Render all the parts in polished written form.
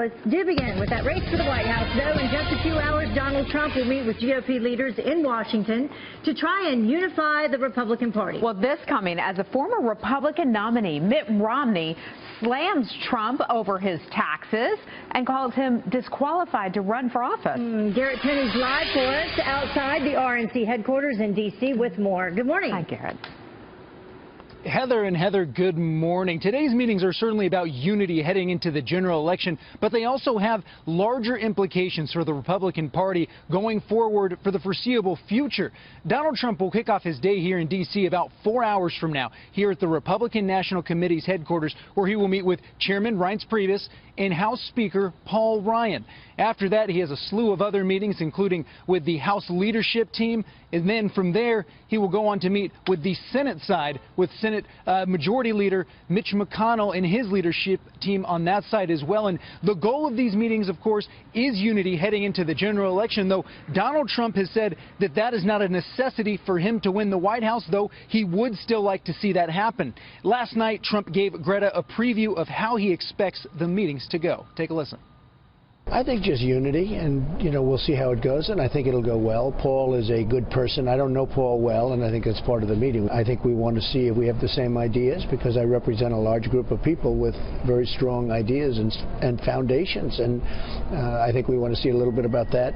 Let's do begin with that race for the White House, though. In just a few hours, Donald Trump will meet with GOP leaders in Washington to try and unify the Republican Party. Well, this coming as a former Republican nominee, Mitt Romney, slams Trump over his taxes and calls him disqualified to run for office. Garrett Tenney's live for us outside the RNC headquarters in D.C. with more. Good morning. Hi, Garrett. Heather, good morning. Today's meetings are certainly about unity heading into the general election, but they also have larger implications for the Republican Party going forward for the foreseeable future. Donald Trump will kick off his day here in D.C. about 4 hours from now here at the Republican National Committee's headquarters, where he will meet with Chairman Reince Priebus and House Speaker Paul Ryan. After that, he has a slew of other meetings, including with the House leadership team. And then from there, he will go on to meet with the Senate side, with Senate Majority Leader Mitch McConnell and his leadership team on that side as well. And the goal of these meetings, of course, is unity heading into the general election, though Donald Trump has said that that is not a necessity for him to win the White House, though he would still like to see that happen. Last night, Trump gave Greta a preview of how he expects the meetings to go. Take a listen. I think just unity, and, we'll see how it goes, and I think it'll go well. Paul is a good person. I don't know Paul well, and I think that's part of the meeting. I think we want to see if we have the same ideas, because I represent a large group of people with very strong ideas and foundations, and I think we want to see a little bit about that.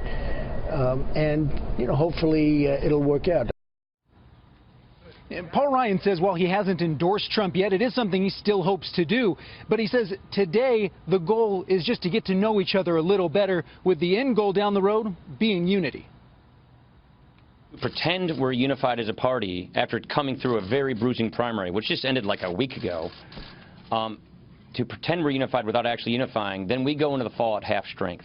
And, hopefully it'll work out. And Paul Ryan says while he hasn't endorsed Trump yet, it is something he still hopes to do. But he says today the goal is just to get to know each other a little better, with the end goal down the road being unity. Pretend we're unified as a party after coming through a very bruising primary, which just ended like a week ago. To pretend we're unified without actually unifying, then we go into the fall at half strength.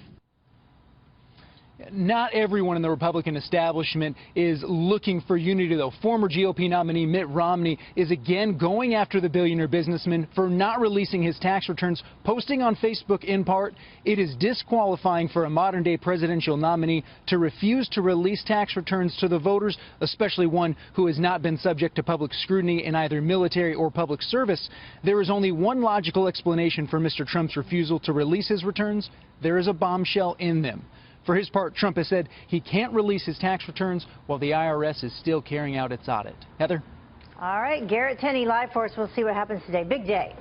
Not everyone in the Republican establishment is looking for unity, though. Former GOP nominee Mitt Romney is again going after the billionaire businessman for not releasing his tax returns, posting on Facebook in part, "It is disqualifying for a modern-day presidential nominee to refuse to release tax returns to the voters, especially one who has not been subject to public scrutiny in either military or public service." There is only one logical explanation for Mr. Trump's refusal to release his returns. There is a bombshell in them. For his part, Trump has said he can't release his tax returns while the IRS is still carrying out its audit. Heather? All right, Garrett Tenney live for us. We'll see what happens today. Big day.